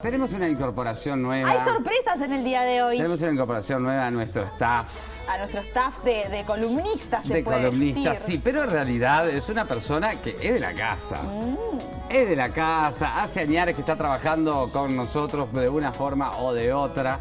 Tenemos una incorporación nueva. Hay sorpresas en el día de hoy. Tenemos una incorporación nueva a nuestro staff. A nuestro staff de columnistas, se puede columnistas, decir. sí, pero en realidad es una persona que es de la casa. Es de la casa, hace años que está trabajando con nosotros de una forma o de otra.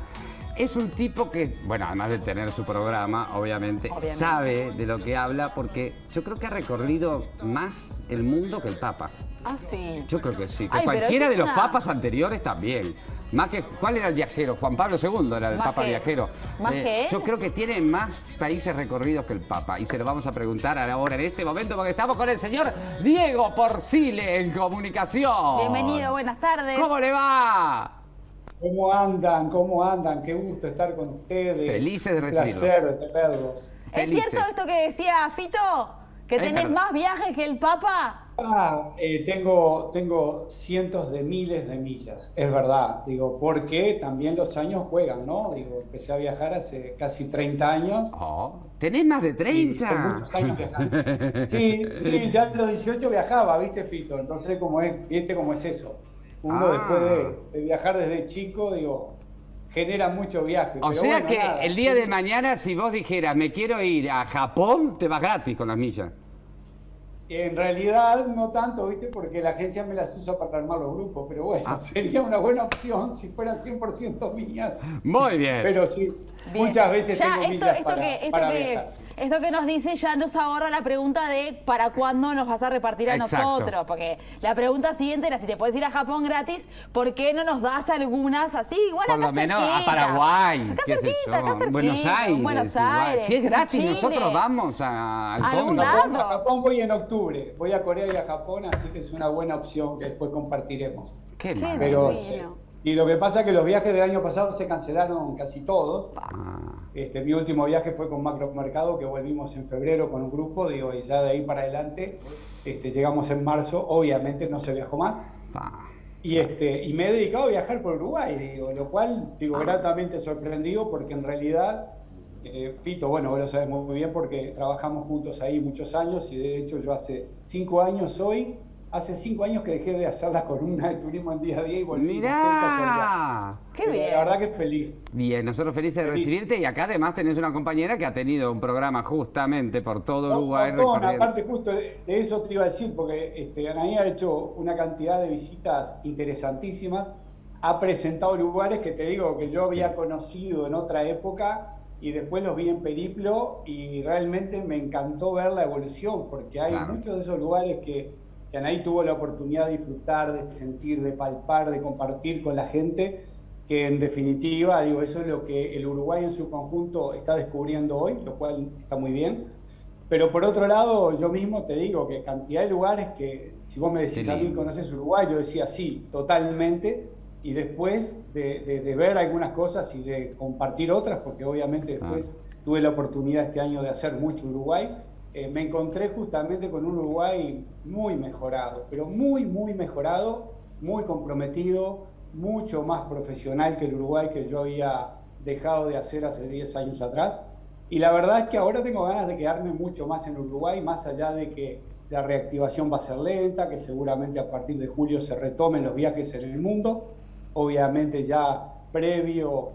Es un tipo que, bueno, además de tener su programa, obviamente, sabe de lo que habla, porque yo creo que ha recorrido más el mundo que el Papa. Ah, sí. Yo creo que sí. Que Ay, cualquiera de los papas anteriores también. Más que, ¿cuál era el viajero? Juan Pablo II era el papa viajero. ¿Más que él? Yo creo que tiene más países recorridos que el papa. Y se lo vamos a preguntar ahora en este momento porque estamos con el señor Diego Porcile en comunicación. Bienvenido, buenas tardes. ¿Cómo le va? ¿Cómo andan? ¿Cómo andan? Qué gusto estar con ustedes. Felices de recibirlos. Un placer de verlos. ¿Es cierto esto que decía Fito? ¿Que tenés más viajes que el Papa? Tengo cientos de miles de millas, es verdad, digo, porque también los años juegan, ¿no? Digo, empecé a viajar hace casi 30 años. Oh, ¿tenés más de 30? Muchos años viajando. Sí, ya a los 18 viajaba, ¿viste, Fito? Entonces, ¿viste cómo es eso? Uno después de viajar desde chico, digo, genera mucho viaje. O sea que el día de mañana, si vos dijeras, me quiero ir a Japón, te vas gratis con las millas. En realidad no tanto, ¿viste? Porque la agencia me las usa para armar los grupos, pero bueno, sería una buena opción si fueran 100% mías. Muy bien. Pero sí, bien. Muchas veces ya tengo millas para viajar. Esto que nos dice ya nos ahorra la pregunta de ¿para cuándo nos vas a repartir a nosotros? Porque la pregunta siguiente era, si te puedes ir a Japón gratis, ¿por qué no nos das algunas así? Igual por acá lo menos cerquita. a Paraguay. Acá cerquita, Buenos Aires. Buenos Aires. Si es gratis, Chile. nosotros vamos al algún fondo. lado. A Japón voy en octubre. Voy a Corea y a Japón, así que es una buena opción que después compartiremos. Qué mal. Pero y lo que pasa es que los viajes del año pasado se cancelaron casi todos. Mi último viaje fue con Macromercado, que volvimos en febrero con un grupo, digo, y ya de ahí para adelante llegamos en marzo, obviamente no se viajó más. Y me he dedicado a viajar por Uruguay, digo, lo cual, gratamente sorprendido, porque en realidad, Fito, bueno, vos lo sabes muy bien porque trabajamos juntos ahí muchos años, y de hecho yo hace 5 años que dejé de hacer la columna de turismo en día a día y volví. ¡Mirá! ¡Qué bien! La verdad que feliz. Bien, nosotros felices de recibirte, y acá además tenés una compañera que ha tenido un programa justamente por todo Uruguay. Aparte justo de eso te iba a decir, porque Anaí ha hecho una cantidad de visitas interesantísimas, ha presentado lugares que te digo que yo había conocido en otra época, y después los vi en periplo, y realmente me encantó ver la evolución, porque hay muchos de esos lugares que Anaí tuvo la oportunidad de disfrutar, de sentir, de palpar, de compartir con la gente, que en definitiva, eso es lo que el Uruguay en su conjunto está descubriendo hoy, lo cual está muy bien. Pero por otro lado, yo mismo te digo que cantidad de lugares que, si vos me decís a mí, ¿conoces Uruguay? Yo decía sí, totalmente, y después de ver algunas cosas y de compartir otras, porque obviamente después tuve la oportunidad este año de hacer mucho Uruguay, me encontré justamente con un Uruguay muy mejorado, pero muy mejorado, muy comprometido, mucho más profesional que el Uruguay que yo había dejado de hacer hace 10 años atrás. Y la verdad es que ahora tengo ganas de quedarme mucho más en Uruguay, más allá de que la reactivación va a ser lenta, que seguramente a partir de julio se retomen los viajes en el mundo, obviamente ya previo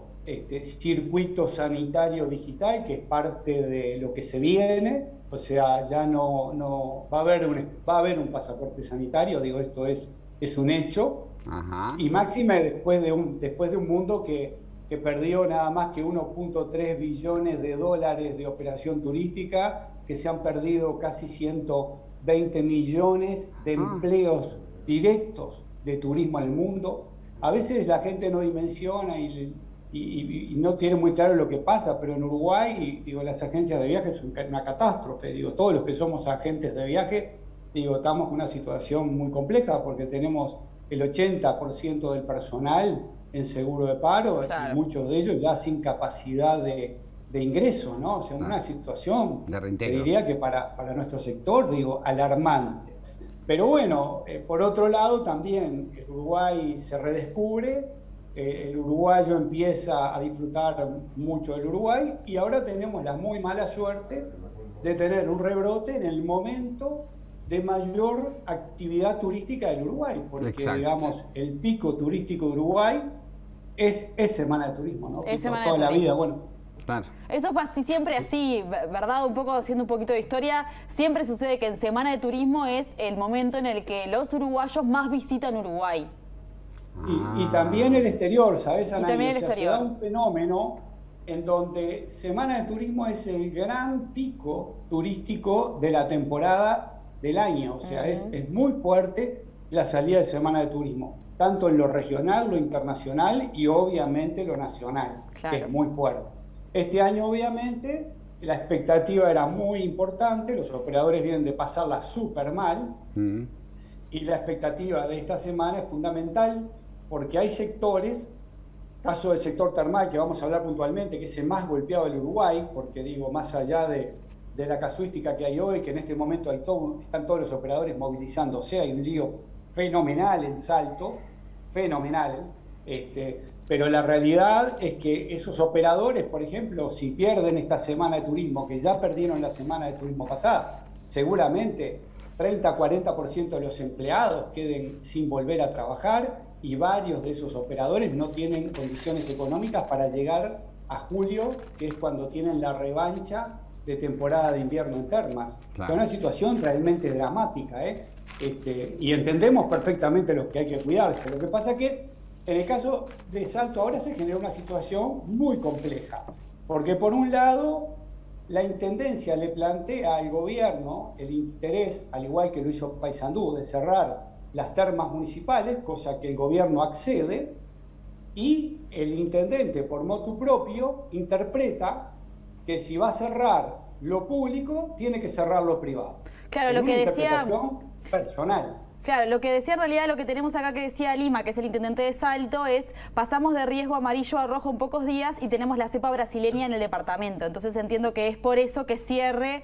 circuito sanitario digital, que es parte de lo que se viene. O sea, ya no va a haber un pasaporte sanitario, esto es un hecho. Y máxime después de un mundo que perdió nada más que 1.3 billones de dólares de operación turística, que se han perdido casi 120 millones de empleos directos de turismo al mundo. A veces la gente no dimensiona y no tiene muy claro lo que pasa, pero en Uruguay, las agencias de viaje es una catástrofe. Todos los que somos agentes de viaje, estamos en una situación muy compleja, porque tenemos el 80% del personal en seguro de paro, y muchos de ellos ya sin capacidad de ingreso, ¿no? O sea, una situación, te diría que para nuestro sector, alarmante. Pero bueno, por otro lado también el Uruguay se redescubre, el uruguayo empieza a disfrutar mucho del Uruguay, y ahora tenemos la muy mala suerte de tener un rebrote en el momento de mayor actividad turística del Uruguay, porque Exacto. digamos, el pico turístico de Uruguay es Semana de Turismo, ¿no? Es Semana de toda la Turismo. vida, bueno. Claro. Eso es así, siempre así, ¿verdad? Un poco haciendo un poquito de historia, siempre sucede que en Semana de Turismo es el momento en el que los uruguayos más visitan Uruguay. Y también el exterior, ¿sabes, Anaí? Y también el O sea, exterior. se da un fenómeno en donde Semana de Turismo es el gran pico turístico de la temporada del año. O sea, es muy fuerte la salida de Semana de Turismo, tanto en lo regional, lo internacional y obviamente lo nacional, Claro. que es muy fuerte. Este año, obviamente, la expectativa era muy importante, los operadores vienen de pasarla súper mal, y la expectativa de esta semana es fundamental porque hay sectores, caso del sector termal, que vamos a hablar puntualmente, que es el más golpeado del Uruguay, porque digo, más allá de la casuística que hay hoy, que en este momento están todos los operadores movilizándose, hay un lío fenomenal en Salto, fenomenal, pero la realidad es que esos operadores, por ejemplo, si pierden esta semana de turismo, que ya perdieron la semana de turismo pasada, seguramente 30-40% de los empleados queden sin volver a trabajar y varios de esos operadores no tienen condiciones económicas para llegar a julio, que es cuando tienen la revancha de temporada de invierno en termas. Claro. Es una situación realmente dramática, y entendemos perfectamente los que hay que cuidarse. Lo que pasa es que en el caso de Salto ahora se genera una situación muy compleja, porque por un lado la Intendencia le plantea al gobierno el interés, al igual que lo hizo Paysandú, de cerrar las termas municipales, cosa que el gobierno accede, y el intendente, por motu propio, interpreta que si va a cerrar lo público, tiene que cerrar lo privado. Claro, Es lo una que decía... interpretación personal. Claro, lo que decía en realidad, lo que tenemos acá que decía Lima, que es el intendente de Salto, es pasamos de riesgo amarillo a rojo en pocos días y tenemos la cepa brasileña en el departamento. Entonces entiendo que es por eso que cierra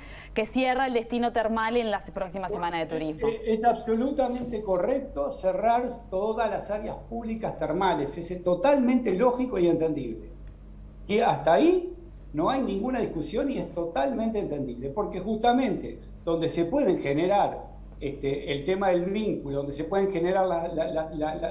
el destino termal en la próxima semana de turismo. Es absolutamente correcto cerrar todas las áreas públicas termales. Es totalmente lógico y entendible. Y hasta ahí no hay ninguna discusión y es totalmente entendible. Porque justamente donde se pueden generar el tema del vínculo, donde se pueden generar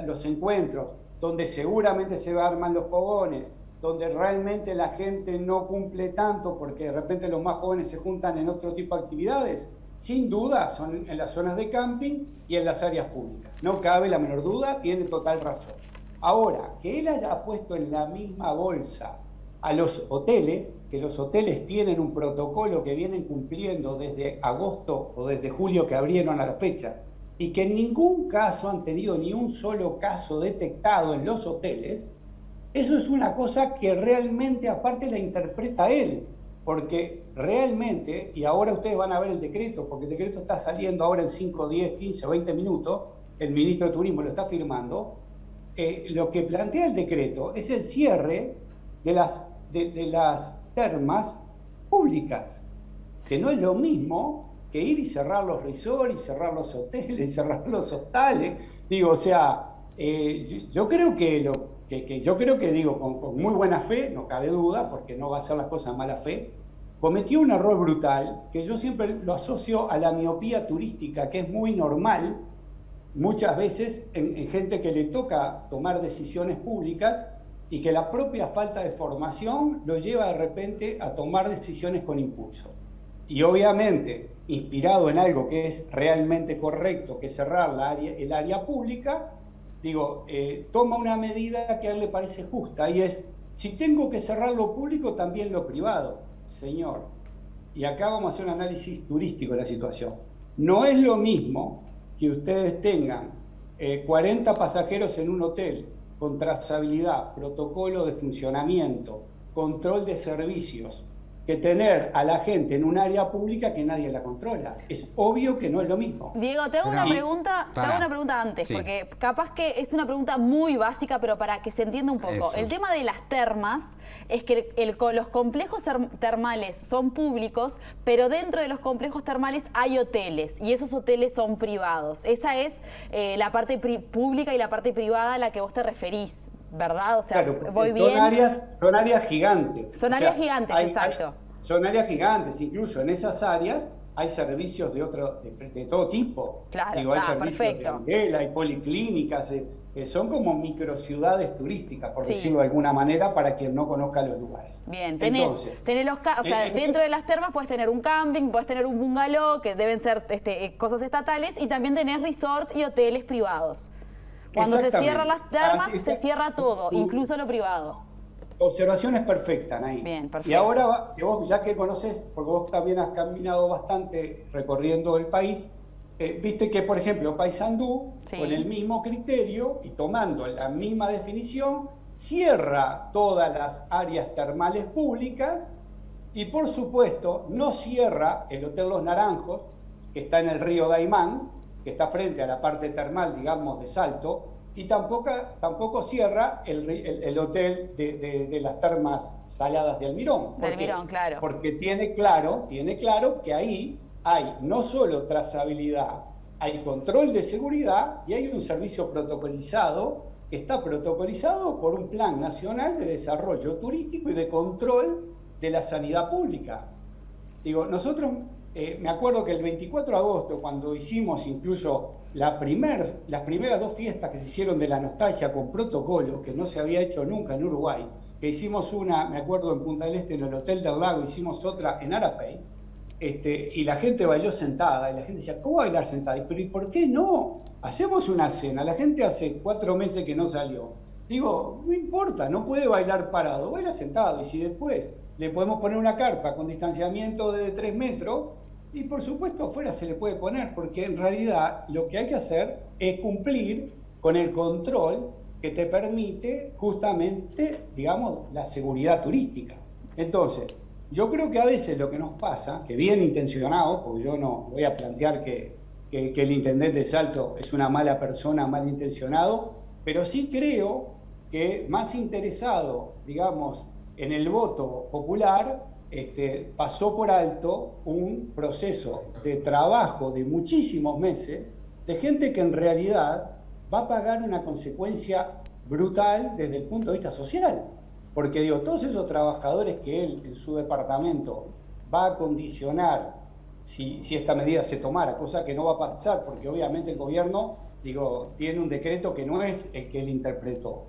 los encuentros, donde seguramente se arman los fogones, donde realmente la gente no cumple tanto porque de repente los más jóvenes se juntan en otro tipo de actividades, sin duda son en las zonas de camping y en las áreas públicas. No cabe la menor duda, tiene total razón. Ahora, que él haya puesto en la misma bolsa a los hoteles, que los hoteles tienen un protocolo que vienen cumpliendo desde agosto o desde julio que abrieron a la fecha, y que en ningún caso han tenido ni un solo caso detectado en los hoteles, eso es una cosa que realmente aparte la interpreta él, porque realmente, y ahora ustedes van a ver el decreto, porque el decreto está saliendo ahora en 5, 10, 15, 20 minutos, el ministro de Turismo lo está firmando, lo que plantea el decreto es el cierre de las termas públicas, que no es lo mismo que ir y cerrar los resorts, y cerrar los hoteles, y cerrar los hostales. Digo, o sea, yo creo que digo, con muy buena fe, no cabe duda, porque no va a hacer las cosas en mala fe, cometió un error brutal, que yo siempre lo asocio a la miopía turística, que es muy normal, muchas veces en gente que le toca tomar decisiones públicas, y que la propia falta de formación lo lleva de repente a tomar decisiones con impulso. Y obviamente, inspirado en algo que es realmente correcto, que es cerrar el área pública, digo, toma una medida que a él le parece justa, y es, si tengo que cerrar lo público, también lo privado. Señor, y acá vamos a hacer un análisis turístico de la situación. No es lo mismo que ustedes tengan 40 pasajeros en un hotel, con trazabilidad, protocolo de funcionamiento, control de servicios, que tener a la gente en un área pública que nadie la controla. Es obvio que no es lo mismo. Diego, te hago una pregunta antes, sí, porque capaz que es una pregunta muy básica, pero para que se entienda un poco. Eso. El tema de las termas es que los complejos termales son públicos, pero dentro de los complejos termales hay hoteles, y esos hoteles son privados. Esa es la parte pública y la parte privada a la que vos te referís, ¿verdad? O sea, claro, voy bien. Son áreas gigantes. Son áreas gigantes, exacto. Son áreas gigantes, incluso en esas áreas hay servicios de todo tipo. Claro, Digo, hay servicios perfecto. de hotel, hay policlínicas, son como microciudades turísticas, por Sí. decirlo de alguna manera, para quien no conozca los lugares. Bien, tenés los, o sea, dentro de las termas puedes tener un camping, puedes tener un bungalow, que deben ser cosas estatales, y también tenés resorts y hoteles privados. Cuando se cierran las termas, se cierra todo, incluso lo privado. Observación es perfecta, Anaí. Bien, perfecto. Y ahora, que vos, ya que conoces, porque vos también has caminado bastante recorriendo el país, viste que, por ejemplo, Paysandú, Sí. con el mismo criterio y tomando la misma definición, cierra todas las áreas termales públicas y, por supuesto, no cierra el Hotel Los Naranjos, que está en el río Daimán, que está frente a la parte termal, digamos, de Salto, y tampoco cierra el hotel de las termas saladas de Almirón. Del Almirón, claro. Porque tiene claro que ahí hay no solo trazabilidad, hay control de seguridad y hay un servicio protocolizado que está protocolizado por un plan nacional de desarrollo turístico y de control de la sanidad pública. Digo, nosotros, me acuerdo que el 24 de agosto, cuando hicimos incluso las primeras 2 fiestas que se hicieron de la nostalgia con protocolo, que no se había hecho nunca en Uruguay, que hicimos una, me acuerdo, en Punta del Este, en el Hotel del Lago, hicimos otra en Arapey, y la gente bailó sentada, y la gente decía, ¿cómo bailar sentada? Pero ¿y por qué no? Hacemos una cena, la gente hace 4 meses que no salió. Digo, no importa, no puede bailar parado, baila sentado, y si después le podemos poner una carpa con distanciamiento de 3 metros, y por supuesto afuera se le puede poner, porque en realidad lo que hay que hacer es cumplir con el control que te permite justamente, digamos, la seguridad turística. Entonces, yo creo que a veces lo que nos pasa, que bien intencionado, porque yo no voy a plantear que el intendente de Salto es una mala persona, mal intencionado, pero sí creo que más interesado, digamos, en el voto popular, pasó por alto un proceso de trabajo de muchísimos meses de gente que en realidad va a pagar una consecuencia brutal desde el punto de vista social. Porque digo, todos esos trabajadores que él en su departamento va a condicionar si esta medida se tomara, cosa que no va a pasar porque obviamente el gobierno, digo, tiene un decreto que no es el que él interpretó.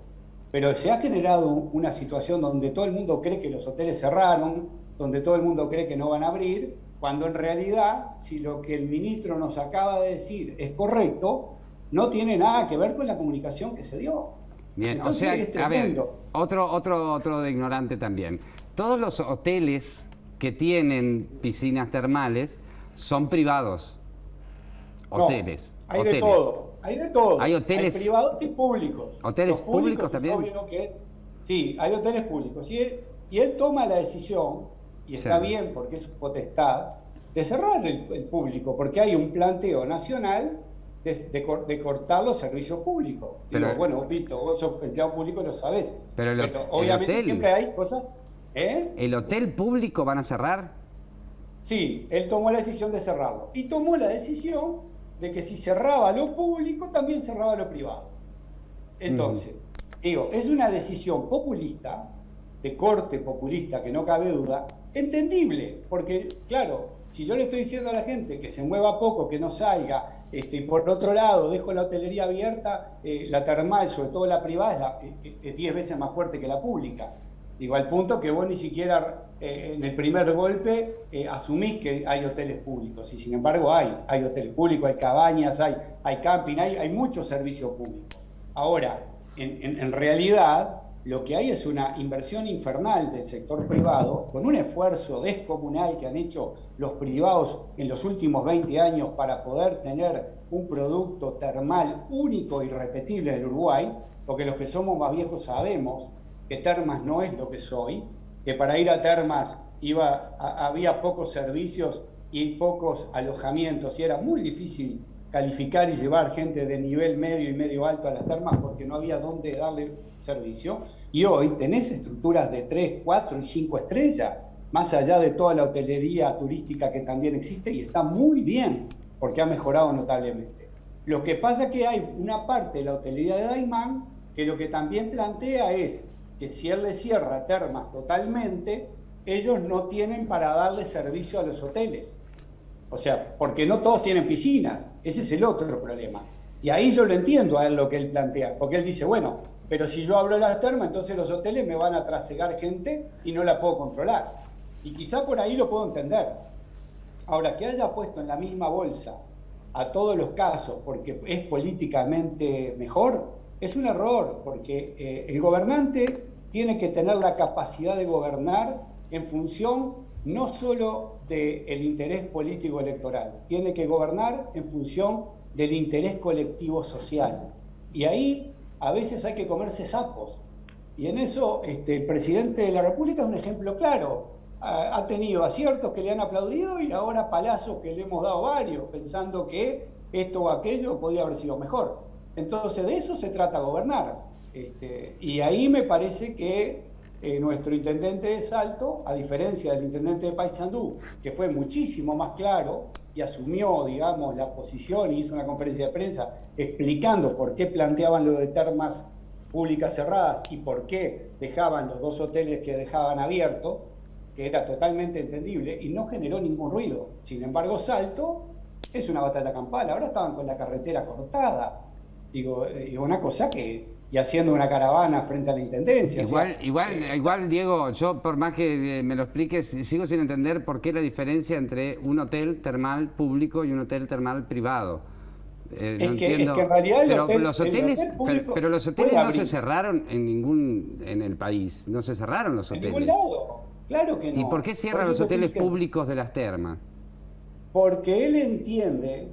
Pero se ha generado una situación donde todo el mundo cree que los hoteles cerraron, donde todo el mundo cree que no van a abrir, cuando en realidad, si lo que el ministro nos acaba de decir es correcto, no tiene nada que ver con la comunicación que se dio. Bien, Entonces, o sea, a ver, otro de ignorante también. Todos los hoteles que tienen piscinas termales son privados. Hoteles. No, hay hoteles. de todo. Hay de todo. Hay hoteles. Hay privados y públicos. ¿Hoteles públicos también? Obvio que sí, hay hoteles públicos. Y él toma la decisión, y está bien porque es su potestad, de cerrar el público, porque hay un planteo nacional de cortar los servicios públicos. Pero, digo, bueno, Vito, vos sos empleado público, lo sabés. Pero obviamente el hotel, siempre hay cosas. ¿El hotel público van a cerrar? Sí, él tomó la decisión de cerrarlo. Y tomó la decisión de que si cerraba lo público, también cerraba lo privado. Entonces, digo, es una decisión populista, de corte populista, que no cabe duda, entendible, porque, claro, si yo le estoy diciendo a la gente que se mueva poco, que no salga, y por otro lado dejo la hotelería abierta, la termal, sobre todo la privada, es 10 veces más fuerte que la pública. Digo, al punto que vos ni siquiera en el primer golpe asumís que hay hoteles públicos, y sin embargo hay hoteles públicos, hay cabañas, hay camping, hay muchos servicios públicos. Ahora, en realidad, lo que hay es una inversión infernal del sector privado, con un esfuerzo descomunal que han hecho los privados en los últimos 20 años para poder tener un producto termal único e irrepetible del Uruguay, porque los que somos más viejos sabemos que Termas no es lo que soy, que para ir a Termas había pocos servicios y pocos alojamientos, y era muy difícil calificar y llevar gente de nivel medio y medio alto a las termas porque no había dónde darle servicio. Y hoy tenés estructuras de 3, 4 y 5 estrellas, más allá de toda la hotelería turística que también existe, y está muy bien porque ha mejorado notablemente. Lo que pasa es que hay una parte de la hotelería de Daimán que lo que también plantea es que si él le cierra Termas totalmente, ellos no tienen para darle servicio a los hoteles. O sea, porque no todos tienen piscinas, ese es el otro problema. Y ahí yo lo entiendo a él lo que él plantea, porque él dice, bueno, pero si yo abro las termas, entonces los hoteles me van a trasegar gente y no la puedo controlar. Y quizá por ahí lo puedo entender. Ahora, que haya puesto en la misma bolsa a todos los casos porque es políticamente mejor, es un error, porque el gobernante tiene que tener la capacidad de gobernar en función no solo del interés político electoral, tiene que gobernar en función del interés colectivo social. Y ahí a veces hay que comerse sapos. Y en eso el presidente de la República es un ejemplo claro. Ha tenido aciertos que le han aplaudido y ahora palazos que le hemos dado varios, pensando que esto o aquello podía haber sido mejor. Entonces de eso se trata gobernar. Y ahí me parece que nuestro intendente de Salto, a diferencia del intendente de Paysandú, que fue muchísimo más claro y asumió, digamos, la posición y hizo una conferencia de prensa explicando por qué planteaban lo de termas públicas cerradas y por qué dejaban los 2 hoteles que dejaban abiertos, que era totalmente entendible y no generó ningún ruido. Sin embargo, Salto es una batalla campal. Ahora estaban con la carretera cortada. Digo, una cosa que... y haciendo una caravana frente a la intendencia. Igual, Diego, yo por más que me lo expliques, sigo sin entender por qué la diferencia entre un hotel termal público y un hotel termal privado. No entiendo. Es que en realidad los hoteles no se cerraron en el país, no se cerraron los hoteles. En ningún lado, claro que no. ¿Y por qué cierran los hoteles públicos de las termas? Porque él entiende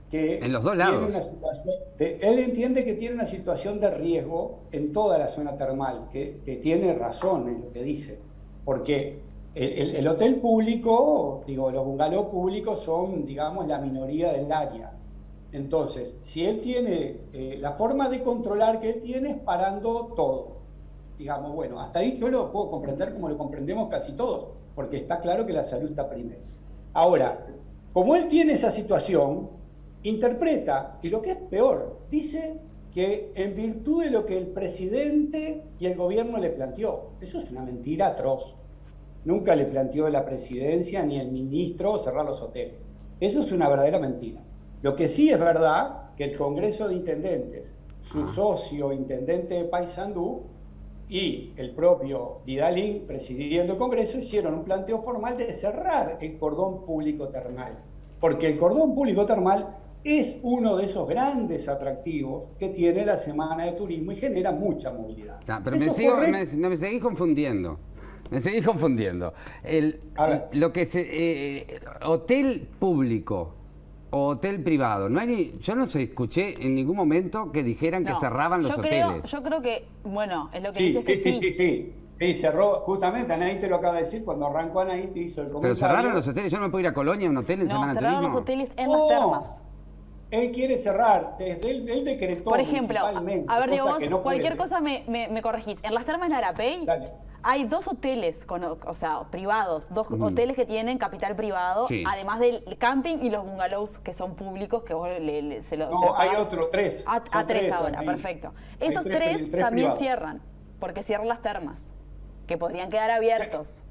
que en los dos lados. Él entiende que tiene una situación de riesgo en toda la zona termal, que tiene razón en lo que dice, porque el hotel público, los bungalows públicos son, digamos, la minoría del área. Entonces, si él tiene, la forma de controlar que él tiene es parando todo. Digamos, bueno, hasta ahí yo lo puedo comprender como lo comprendemos casi todos, porque está claro que la salud está primero. Ahora, como él tiene esa situación, interpreta, y lo que es peor, dice que en virtud de lo que el presidente y el gobierno le planteó. Eso es una mentira atroz. Nunca le planteó la presidencia ni el ministro cerrar los hoteles. Eso es una verdadera mentira. Lo que sí es verdad que el Congreso de Intendentes, su socio intendente de Paysandú y el propio Vidalín, presidiendo el Congreso, hicieron un planteo formal de cerrar el cordón público termal. Porque el cordón público termal es uno de esos grandes atractivos que tiene la Semana de Turismo y genera mucha movilidad. Pero me seguís confundiendo. Hotel público o hotel privado, yo no escuché en ningún momento que dijeran que cerraban los hoteles. Yo creo que, bueno, es lo que dices que sí. Sí, cerró, justamente Anaí te lo acaba de decir, cuando arrancó Anaí te hizo el comentario. Pero cerraron los hoteles, yo no me puedo ir a Colonia, a un hotel en Semana de Turismo. No, cerraron los hoteles en las termas. Él quiere cerrar, desde él decretó. Por ejemplo, a ver, Diego, vos cualquier cosa me corregís. En las termas de Arapey hay 2 hoteles, privados, 2 hoteles que tienen capital privado, además del camping y los bungalows que son públicos, que vos se lo hay otros 3. A 3 ahora, perfecto. Esos 3 también cierran, porque cierran las termas, que podrían quedar abiertos.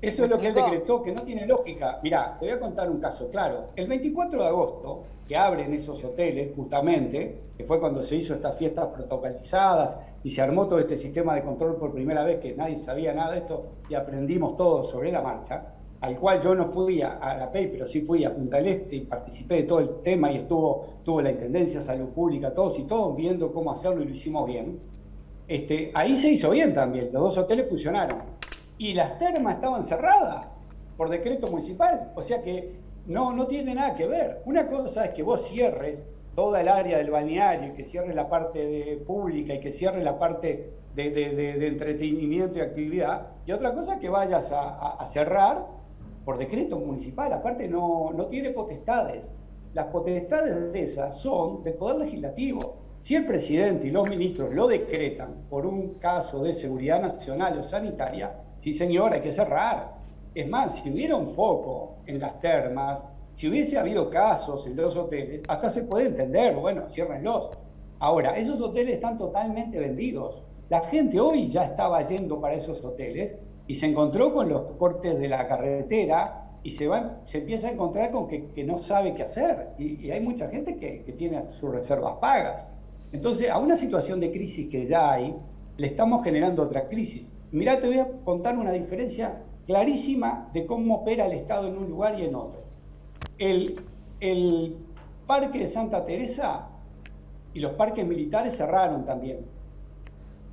Eso es lo que él decretó, que no tiene lógica. Mirá, te voy a contar un caso claro. El 24 de agosto, que abren esos hoteles, justamente, que fue cuando se hizo estas fiestas protocolizadas y se armó todo este sistema de control por primera vez, que nadie sabía nada de esto y aprendimos todo sobre la marcha, al cual yo no fui a Arapey, pero sí fui a Punta del Este y participé de todo el tema y estuvo la Intendencia, Salud Pública, todos viendo cómo hacerlo y lo hicimos bien. Ahí se hizo bien también, los 2 hoteles funcionaron. Y las termas estaban cerradas por decreto municipal, o sea que no tiene nada que ver. Una cosa es que vos cierres toda el área del balneario, que cierres la parte pública y que cierres la parte de entretenimiento y actividad, y otra cosa es que vayas a cerrar por decreto municipal. Aparte no tiene potestades. Las potestades de esas son del Poder Legislativo. Si el presidente y los ministros lo decretan por un caso de seguridad nacional o sanitaria, sí, señor, hay que cerrar. Es más, si hubiera un foco en las termas, si hubiese habido casos en los hoteles, hasta se puede entender, bueno, ciérrenlos. Ahora, esos hoteles están totalmente vendidos. La gente hoy ya estaba yendo para esos hoteles y se encontró con los cortes de la carretera y se empieza a encontrar con que no sabe qué hacer. Y hay mucha gente que tiene sus reservas pagas. Entonces, a una situación de crisis que ya hay, le estamos generando otra crisis. Mirá, te voy a contar una diferencia clarísima de cómo opera el Estado en un lugar y en otro. El Parque de Santa Teresa y los parques militares cerraron también.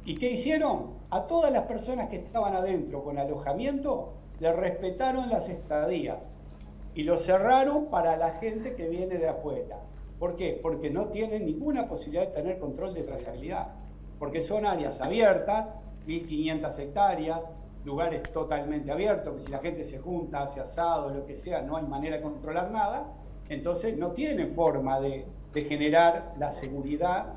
¿Y qué hicieron? A todas las personas que estaban adentro con alojamiento, les respetaron las estadías y lo cerraron para la gente que viene de afuera. ¿Por qué? Porque no tienen ninguna posibilidad de tener control de trazabilidad, porque son áreas abiertas, 1.500 hectáreas, lugares totalmente abiertos, que si la gente se junta, hace asado, lo que sea, no hay manera de controlar nada, entonces no tienen forma de generar la seguridad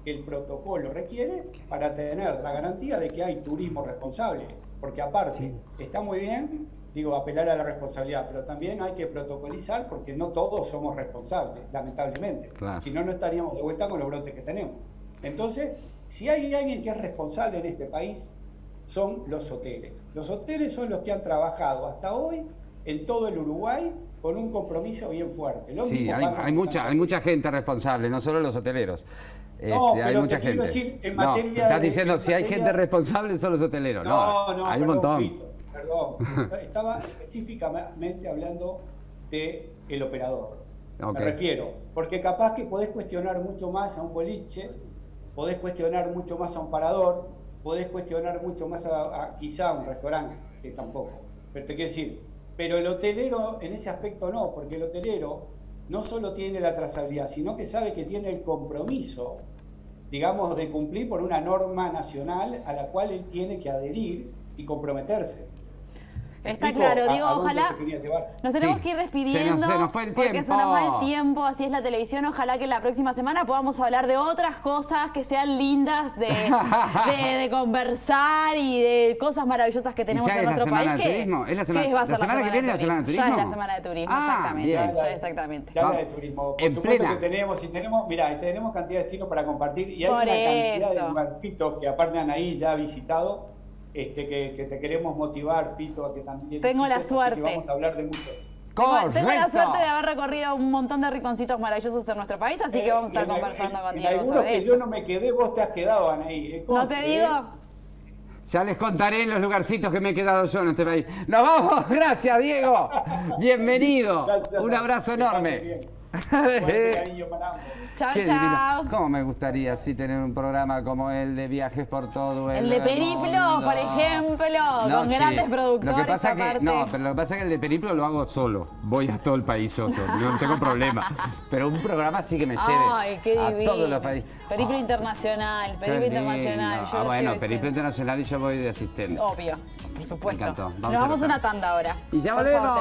que el protocolo requiere para tener la garantía de que hay turismo responsable, porque aparte está muy bien, digo, apelar a la responsabilidad, pero también hay que protocolizar porque no todos somos responsables, lamentablemente, si no, no estaríamos de vuelta con los brotes que tenemos. Entonces, si hay alguien que es responsable en este país, son los hoteles. Los hoteles son los que han trabajado hasta hoy en todo el Uruguay con un compromiso bien fuerte. Sí, hay mucha gente responsable, no solo los hoteleros. Hay mucha gente. Decir, en no, materia estás de, diciendo, si hay gente responsable son los hoteleros. No, hay un montón. Víctor, perdón, estaba específicamente hablando del operador. Me refiero, porque capaz que podés cuestionar mucho más a un boliche, podés cuestionar mucho más a un parador, podés cuestionar mucho más quizá a un restaurante, que tampoco. Pero te quiero decir, pero el hotelero en ese aspecto no, porque el hotelero no solo tiene la trazabilidad, sino que sabe que tiene el compromiso, digamos, de cumplir por una norma nacional a la cual él tiene que adherir y comprometerse. Está claro, digo, ojalá nos tenemos que ir despidiendo se nos fue el tiempo. Porque se nos va el tiempo, así es la televisión. Ojalá que la próxima semana podamos hablar de otras cosas que sean lindas de conversar y de cosas maravillosas que tenemos en nuestro país. ¿Es la semana que viene la semana de turismo? Ya es la semana de turismo, exactamente. Ya, exactamente. Ya la de turismo. Por supuesto que tenemos cantidad de destinos para compartir y hay una cantidad de lugarcitos que aparte Anaí ya ha visitado. Que te queremos motivar, Pito, a que también... Tengo la suerte. Vamos a hablar de mucho. Tengo la suerte de haber recorrido un montón de rinconcitos maravillosos en nuestro país, así que vamos a estar conversando contigo sobre eso. Yo no me quedé, vos te has quedado, Anaí. ¿No te digo? Ya les contaré en los lugarcitos que me he quedado yo en este país. ¡Nos vamos! ¡Gracias, Diego! ¡Bienvenido! Gracias, un abrazo enorme. Chao, chao. ¿Cómo me gustaría así tener un programa como el de viajes por todo el de Periplo, por ejemplo, con grandes productores. Lo que pasa pero lo que pasa es que el de Periplo lo hago solo. Voy a todo el país yo solo, no tengo problema. Pero un programa sí que me lleve a todos los países. Periplo internacional, Periplo internacional. Bueno, Periplo internacional y yo voy de asistente. Obvio, por supuesto. Me encantó. Nos vamos a una tanda ahora. Y ya volvemos.